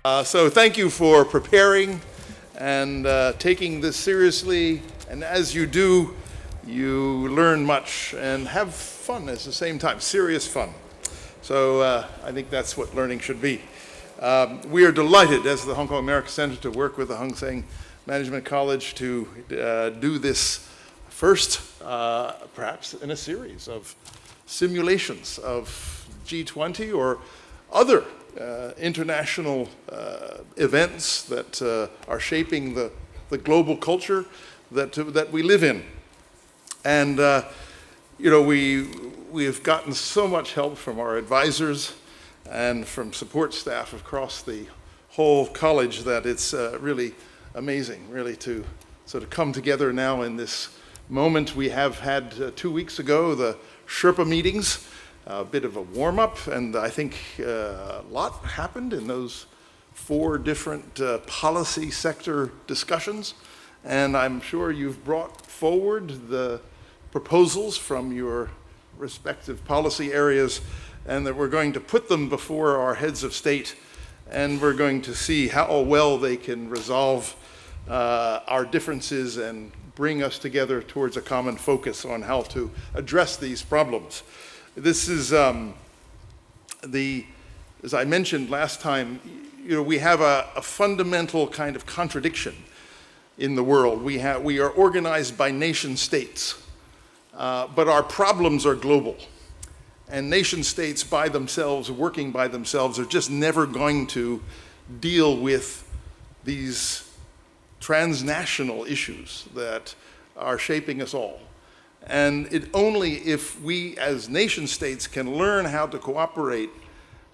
So thank you for preparing and taking this seriously. And as you do, you learn much and have fun at the same time, serious fun. So I think that's what learning should be. We are delighted as the Hong Kong America Center to work with the Hung Seng Management College to do this first, perhaps in a series of simulations of G20 or other international events that are shaping the global culture that we live in. And we have gotten so much help from our advisors and from support staff across the whole college that it's really amazing, really, to sort of come together now in this moment. We have had 2 weeks ago the Sherpa meetings, a bit of a warm-up, and I think a lot happened in those 4 different policy sector discussions. And I'm sure you've brought forward the proposals from your respective policy areas, and that we're going to put them before our heads of state, and we're going to see how well they can resolve our differences and bring us together towards a common focus on how to address these problems. This is as I mentioned last time, we have a fundamental kind of contradiction in the world. We are organized by nation states, but our problems are global. And nation states by themselves, working by themselves, are just never going to deal with these transnational issues that are shaping us all. And only if we as nation states can learn how to cooperate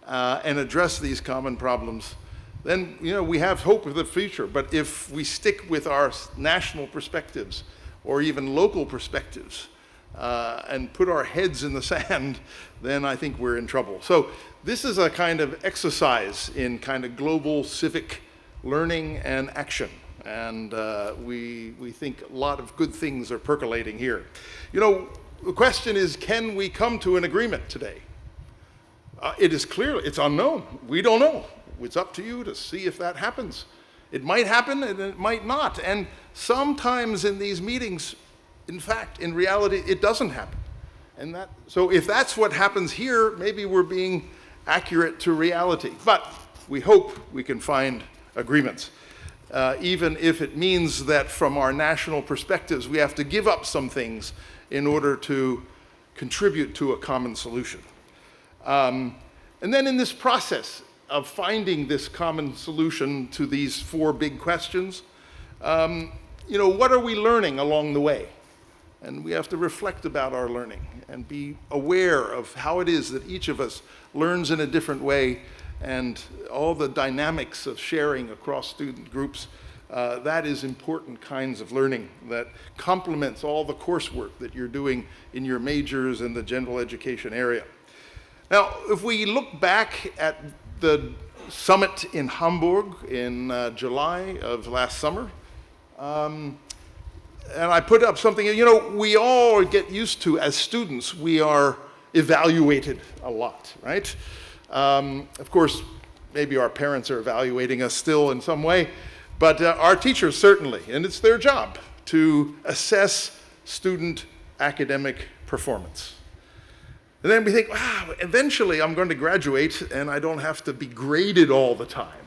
and address these common problems, then we have hope of the future. But if we stick with our national perspectives or even local perspectives and put our heads in the sand, then I think we're in trouble. So this is a kind of exercise in kind of global civic learning and action. And we think a lot of good things are percolating here. The question is, can we come to an agreement today? It is clear, it's unknown. We don't know. It's up to you to see if that happens. It might happen and it might not. And sometimes in these meetings, in fact, in reality, it doesn't happen. And so if that's what happens here, maybe we're being accurate to reality. But we hope we can find agreements. Even if it means that from our national perspectives, we have to give up some things in order to contribute to a common solution. And then in this process of finding this common solution to these 4 big questions, what are we learning along the way? And we have to reflect about our learning and be aware of how it is that each of us learns in a different way, and all the dynamics of sharing across student groups. That is important kinds of learning that complements all the coursework that you're doing in your majors in the general education area. Now, if we look back at the summit in Hamburg in July of last summer, and I put up something, we all get used to, as students, we are evaluated a lot, right? Of course, maybe our parents are evaluating us still in some way, but our teachers certainly, and it's their job to assess student academic performance. And then we think, wow, eventually I'm going to graduate and I don't have to be graded all the time,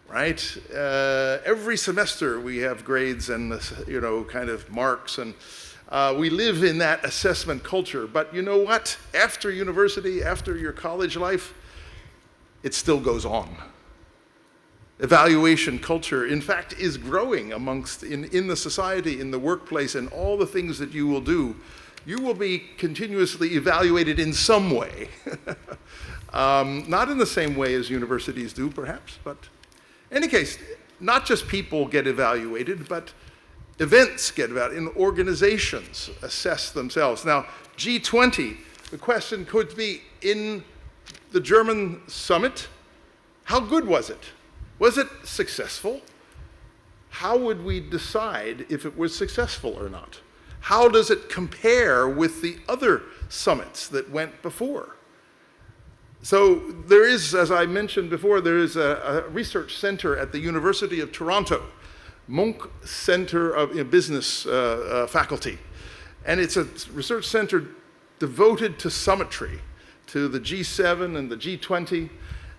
right? Every semester we have grades and kind of marks, and we live in that assessment culture. But you know what? After university, after your college life, it still goes on. Evaluation culture, in fact, is growing in the society, in the workplace, and all the things that you will do. You will be continuously evaluated in some way. Not in the same way as universities do, perhaps, but in any case, not just people get evaluated, but events get evaluated, and organizations assess themselves. Now, G20, the question could be, in the German summit, how good was it? Was it successful? How would we decide if it was successful or not? How does it compare with the other summits that went before? So there is, as I mentioned before, there is a research center at the University of Toronto, Monk Center of Business Faculty. And it's a research center devoted to summitry, to the G7 and the G20.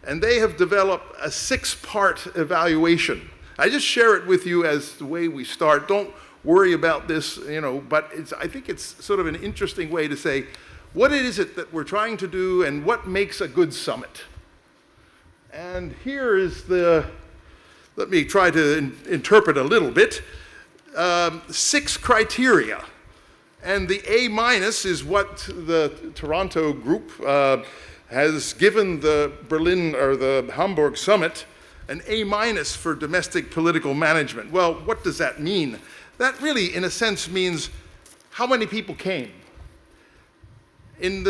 And they have developed a 6-part evaluation. I just share it with you as the way we start. Don't worry about this, but I think it's sort of an interesting way to say, what is it that we're trying to do and what makes a good summit? And here is let me try to interpret a little bit, 6 criteria. And the A- is what the Toronto group has given the Berlin or the Hamburg summit, an A- for domestic political management. Well, what does that mean? That really, in a sense, means how many people came. In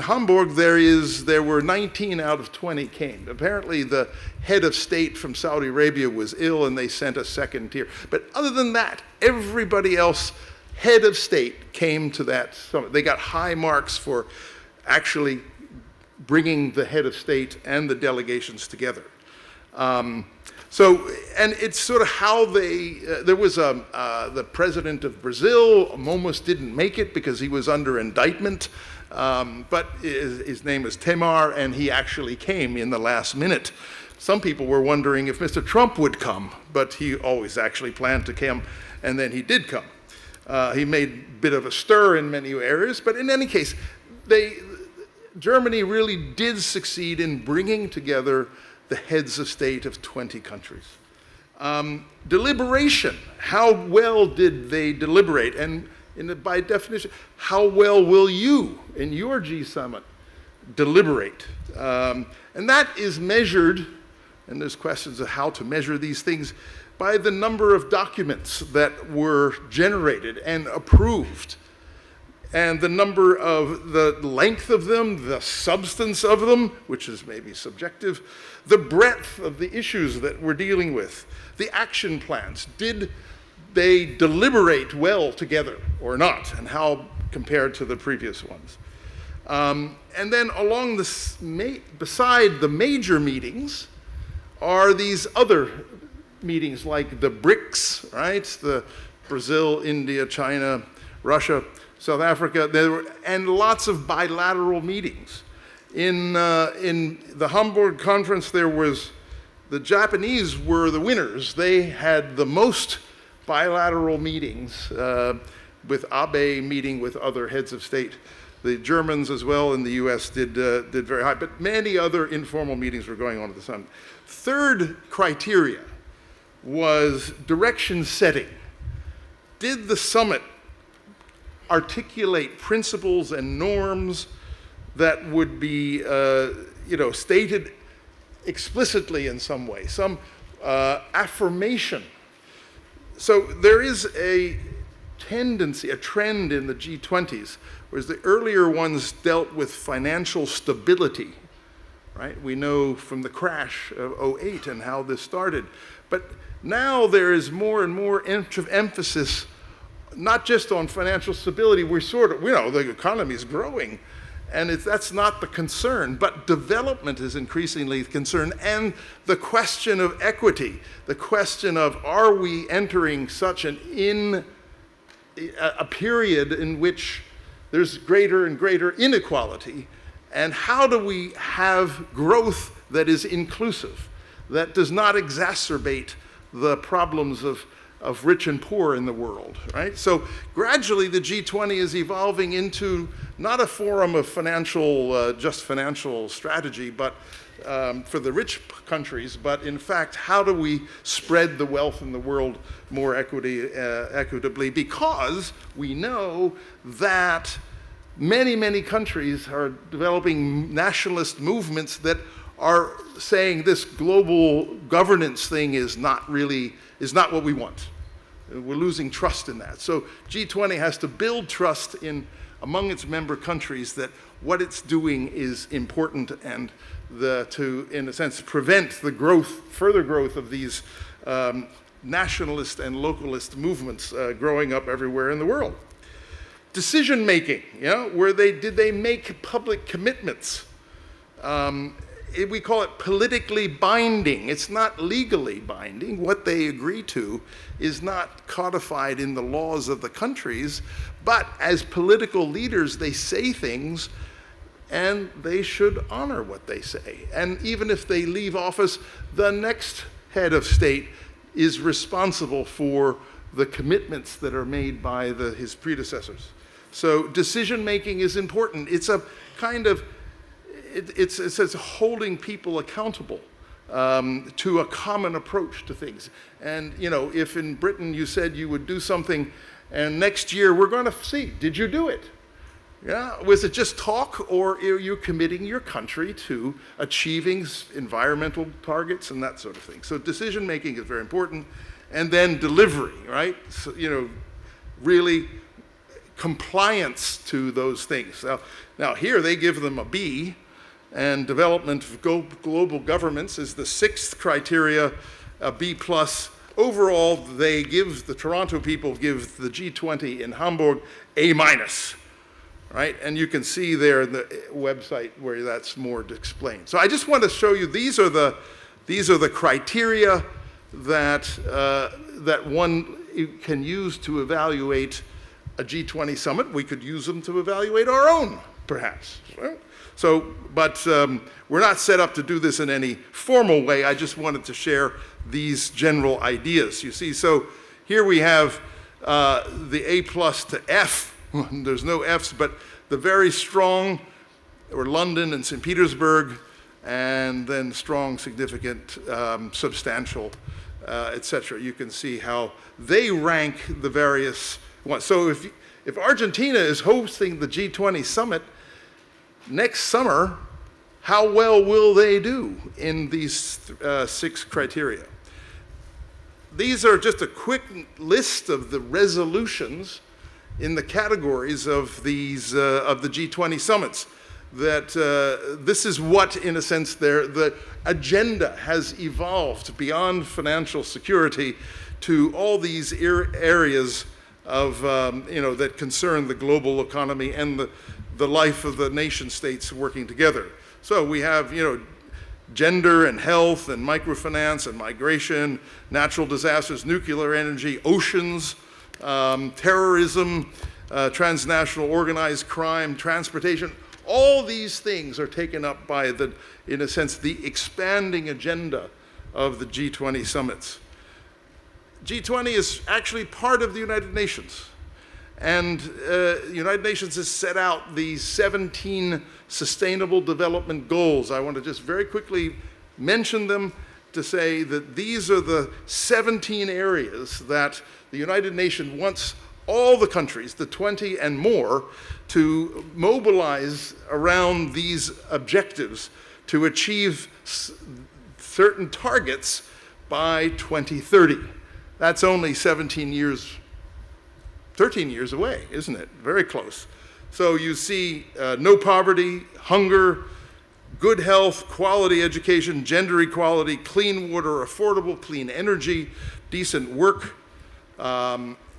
Hamburg, there were 19 out of 20 came. Apparently, the head of state from Saudi Arabia was ill, and they sent a second tier. But other than that, everybody else, head of state, came to that summit. They got high marks for actually bringing the head of state and the delegations together. And it's sort of how there was the president of Brazil almost didn't make it because he was under indictment, but his name is Temer, and he actually came in the last minute. Some people were wondering if Mr. Trump would come, but he always actually planned to come, and then he did come. He made a bit of a stir in many areas, but in any case, Germany really did succeed in bringing together the heads of state of 20 countries. Deliberation, how well did they deliberate? And by definition, how well will you in your G summit deliberate? And that is measured, and there's questions of how to measure these things, by the number of documents that were generated and approved, and the number of the length of them, the substance of them, which is maybe subjective, the breadth of the issues that we're dealing with, the action plans. Did they deliberate well together or not, and how compared to the previous ones? And then along beside the major meetings are these other meetings like the BRICS, right? The Brazil, India, China, Russia, South Africa, and lots of bilateral meetings. In the Hamburg conference, the Japanese were the winners. They had the most bilateral meetings, with Abe meeting with other heads of state. The Germans as well in the US did very high, but many other informal meetings were going on at the summit. Third criteria was direction setting. Did the summit articulate principles and norms that would be stated explicitly in some way, some affirmation? So there is a tendency, a trend in the G20s, whereas the earlier ones dealt with financial stability, right? We know from the crash of '08 and how this started. But now there is more and more emphasis not just on financial stability. We know the economy is growing, and that's not the concern, but development is increasingly the concern, and the question of equity, the question of, are we entering such a period in which there's greater and greater inequality, and how do we have growth that is inclusive, that does not exacerbate the problems of rich and poor in the world, right? So gradually the G20 is evolving into not a forum of just financial strategy, but for the rich countries, but in fact, how do we spread the wealth in the world more equitably? Because we know that many, many countries are developing nationalist movements that are saying this global governance thing is not what we want. We're losing trust in that. So G20 has to build trust among its member countries that what it's doing is important, and to, in a sense, prevent the further growth of these nationalist and localist movements growing up everywhere in the world. Decision making, did they make public commitments? We call it politically binding. It's not legally binding. What they agree to is not codified in the laws of the countries, but as political leaders, they say things and they should honor what they say. And even if they leave office, the next head of state is responsible for the commitments that are made by his predecessors. So decision making is important. It's a kind of, it's holding people accountable to a common approach to things. And if in Britain you said you would do something and next year we're going to see, did you do it? Yeah, was it just talk, or are you committing your country to achieving environmental targets and that sort of thing? So decision making is very important. And then delivery, right? So, really compliance to those things. Now here they give them a B, and development of global governments is the 6th criteria, a B+. Overall, the Toronto people give the G20 in Hamburg A-, right? And you can see there in the website where that's more explained. So I just want to show you, these are the criteria that one can use to evaluate a G20 summit. We could use them to evaluate our own, perhaps. Right? So, but we're not set up to do this in any formal way. I just wanted to share these general ideas. You see, so here we have the A+ to F. There's no Fs, but the very strong, or London and St. Petersburg, and then strong, significant, substantial, etc. You can see how they rank the various ones. So if Argentina is hosting the G20 summit next summer, how well will they do in these 6 criteria? These are just a quick list of the resolutions in the categories of these of the G20 summits. That this is what, in a sense, the agenda has evolved beyond financial security to all these areas of that concern the global economy and the life of the nation states working together. So we have gender and health and microfinance and migration, natural disasters, nuclear energy, oceans, terrorism, transnational organized crime, transportation. All these things are taken up by in a sense, the expanding agenda of the G20 summits. G20 is actually part of the United Nations. And the United Nations has set out these 17 Sustainable Development Goals. I want to just very quickly mention them to say that these are the 17 areas that the United Nations wants all the countries, the 20 and more, to mobilize around these objectives to achieve certain targets by 2030. That's only 13 years away, isn't it? Very close. So you see no poverty, hunger, good health, quality education, gender equality, clean water, affordable clean energy, decent work,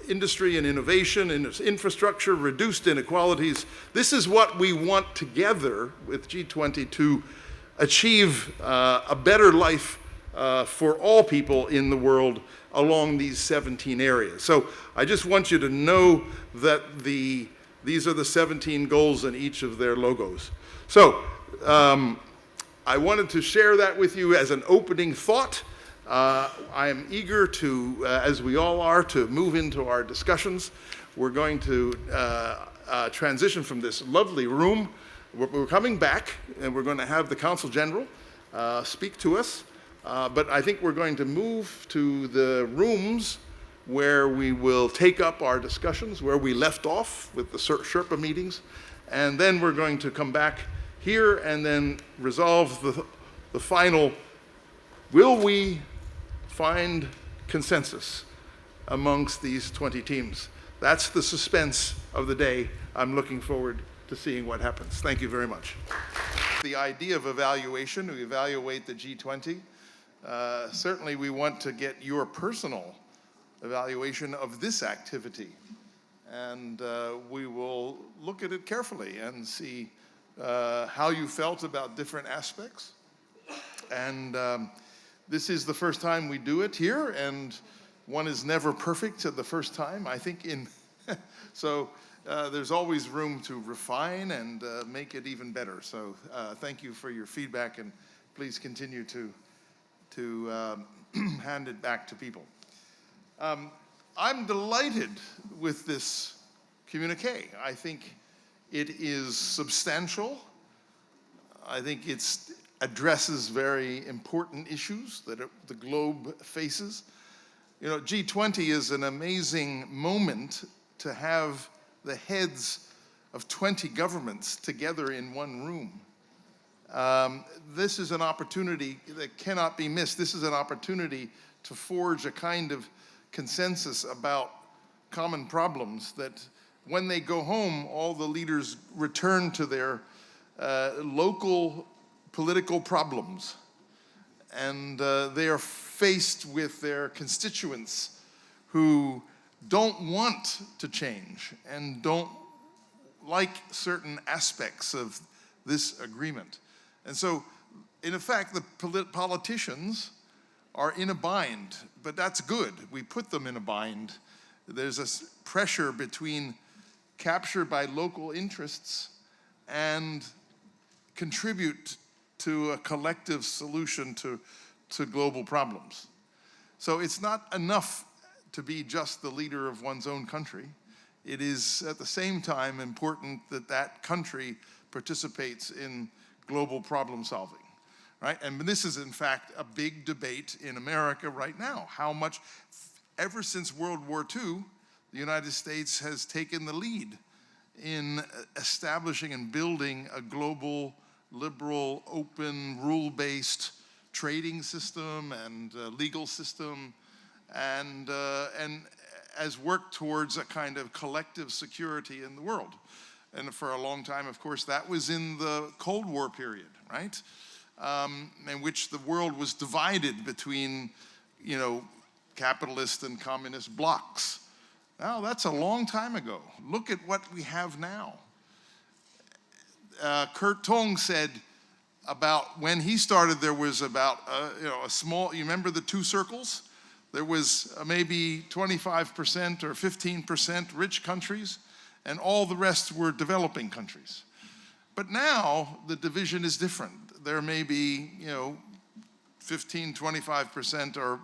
industry and innovation, infrastructure, reduced inequalities. This is what we want together with G20 to achieve a better life for all people in the world along these 17 areas. So I just want you to know that these are the 17 goals in each of their logos. So I wanted to share that with you as an opening thought. I am eager to, as we all are, to move into our discussions. We're going to transition from this lovely room. We're coming back, and we're going to have the Consul General speak to us. But I think we're going to move to the rooms where we will take up our discussions, where we left off with the Sherpa meetings. And then we're going to come back here and then resolve the final, will we find consensus amongst these 20 teams? That's the suspense of the day. I'm looking forward to seeing what happens. Thank you very much. The idea of evaluation, we evaluate the G20. Certainly we want to get your personal evaluation of this activity. And we will look at it carefully and see how you felt about different aspects. And this is the first time we do it here, and one is never perfect at the first time, I think. So there's always room to refine and make it even better. So thank you for your feedback, and please continue to hand it back to people. I'm delighted with this communiqué. I think it is substantial. I think it addresses very important issues that the globe faces. You know, G20 is an amazing moment to have the heads of 20 governments together in one room. This is an opportunity that cannot be missed. This is an opportunity to forge a kind of consensus about common problems that when they go home, all the leaders return to their local political problems. And they are faced with their constituents who don't want to change and don't like certain aspects of this agreement. And so, in effect, the politicians are in a bind, but that's good. We put them in a bind. There's a pressure between capture by local interests and contribute to a collective solution to global problems. So it's not enough to be just the leader of one's own country. It is at the same time important that that country participates in global problem solving. Right? And this is, in fact, a big debate in America right now. How much, ever since World War II, the United States has taken the lead in establishing and building a global, liberal, open, rule-based trading system and legal system, and has worked towards a kind of collective security in the world. And for a long time, of course, that was in the Cold War period, right? In which the world was divided between, you know, capitalist and communist blocs. Now, that's a long time ago. Look at what we have now. Kurt Tong said about when he started, there was about, a small, you remember the two circles? There was maybe 25% or 15% rich countries, and all the rest were developing countries. But now, the division is different. There may be, 15, 25% are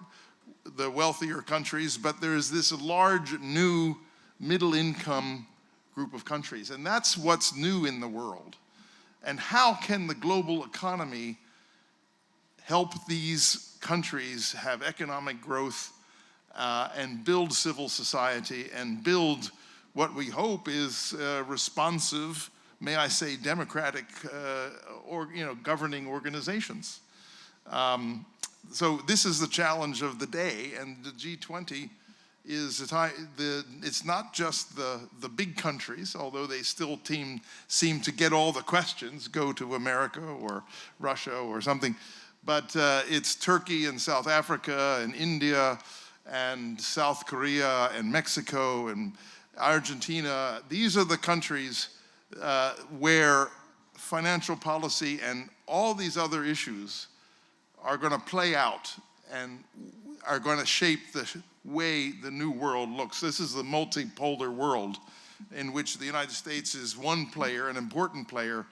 the wealthier countries, but there is this large new middle income group of countries. And that's what's new in the world. And how can the global economy help these countries have economic growth and build civil society and build what we hope is responsive, may I say, democratic governing organizations. So this is the challenge of the day, and the G20 is it's not just the big countries, although they still seem to get all the questions, go to America or Russia or something, but it's Turkey and South Africa and India and South Korea and Mexico and Argentina. These are the countries where financial policy and all these other issues are going to play out and are going to shape the way the new world looks. This is the multipolar world in which the United States is one player, an important player,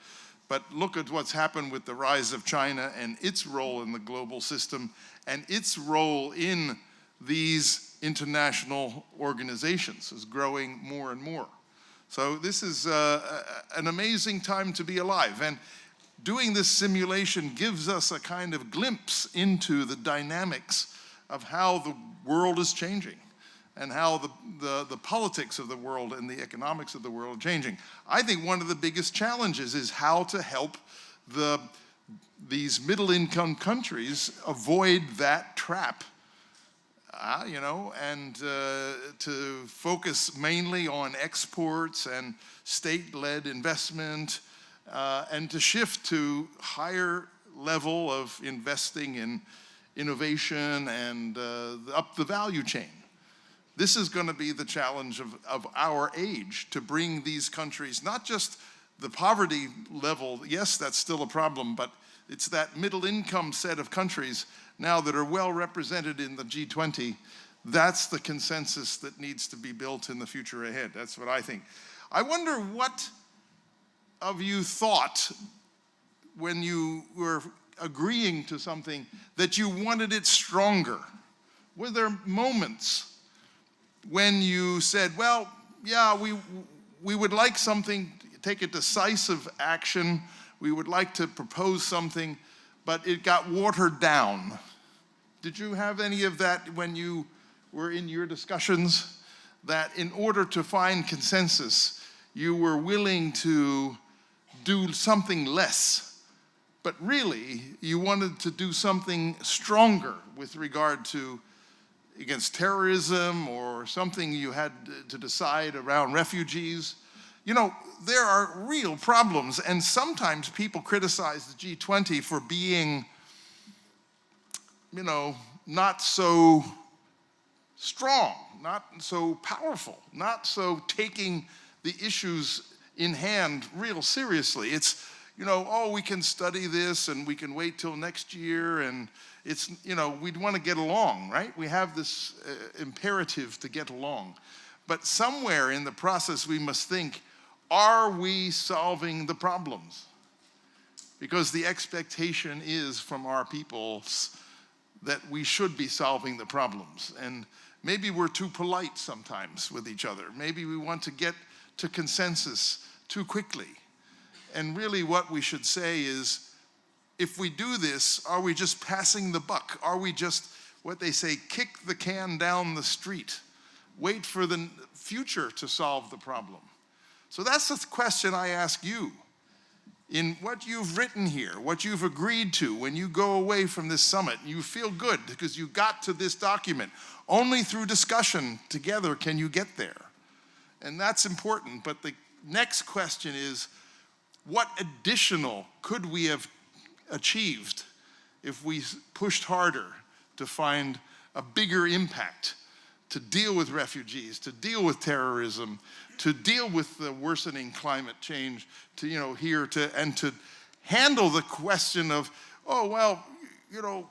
but look at what's happened with the rise of China and its role in the global system and its role in these international organizations is growing more and more. So this is an amazing time to be alive. And doing this simulation gives us a kind of glimpse into the dynamics of how the world is changing and how the politics of the world and the economics of the world are changing. I think one of the biggest challenges is how to help these middle-income countries avoid that trap. And to focus mainly on exports and state-led investment, and to shift to higher level of investing in innovation and up the value chain. This is going to be the challenge of our age, to bring these countries, not just the poverty level, yes, that's still a problem, but it's that middle income set of countries now that are well represented in the G20. That's the consensus that needs to be built in the future ahead. That's what I think. I wonder what of you thought when you were agreeing to something that you wanted it stronger. Were there moments when you said, well, yeah, we would like something, take a decisive action, we would like to propose something, but it got watered down? Did you have any of that when you were in your discussions, that in order to find consensus, you were willing to do something less, but really you wanted to do something stronger with regard to against terrorism, or something you had to decide around refugees? You know, there are real problems, and sometimes people criticize the G20 for being, you know, not so strong, not so powerful, not so taking the issues in hand real seriously. It's, you know, oh, we can study this and we can wait till next year, and it's, you know, we'd want to get along, right? We have this imperative to get along. But somewhere in the process we must think, are we solving the problems? Because the expectation is from our peoples that we should be solving the problems. And maybe we're too polite sometimes with each other. Maybe we want to get to consensus too quickly. And really what we should say is, if we do this, are we just passing the buck? Are we just, what they say, kick the can down the street, wait for the future to solve the problem? So that's the question I ask you. In what you've written here, what you've agreed to, when you go away from this summit, you feel good because you got to this document. Only through discussion together can you get there. And that's important. But the next question is, what additional could we have achieved if we pushed harder to find a bigger impact, to deal with refugees, to deal with terrorism, to deal with the worsening climate change, to, you know, and to handle the question of, oh, well, you know,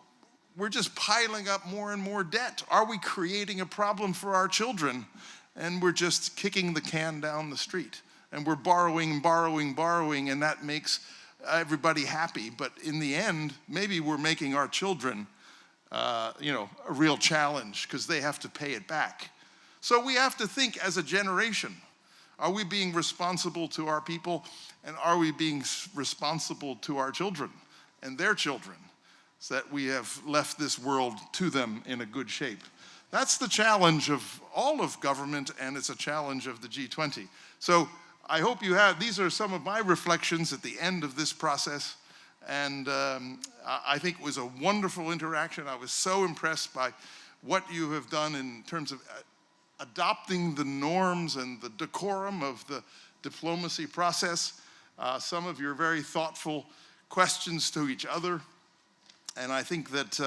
we're just piling up more and more debt. Are we creating a problem for our children? And we're just kicking the can down the street. And we're borrowing, borrowing, borrowing, and that makes everybody happy. But in the end, maybe we're making our children, you know, a real challenge because they have to pay it back. So we have to think as a generation, are we being responsible to our people, and are we being responsible to our children and their children, so that we have left this world to them in a good shape? That's the challenge of all of government, and it's a challenge of the G20. So I hope you have, these are some of my reflections at the end of this process. And I think it was a wonderful interaction. I was so impressed by what you have done in terms of adopting the norms and the decorum of the diplomacy process. Some of your very thoughtful questions to each other. And I think that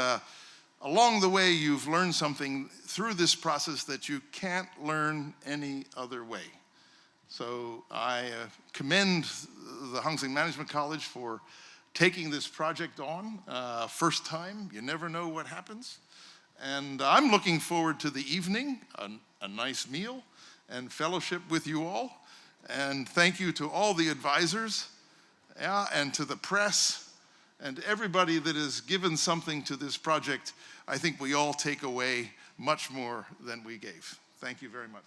along the way, you've learned something through this process that you can't learn any other way. So I commend the Hong Kong Management College for taking this project on. First time, you never know what happens. And I'm looking forward to the evening, a nice meal and fellowship with you all. And thank you to all the advisors, and to the press, and everybody that has given something to this project. I think we all take away much more than we gave. Thank you very much.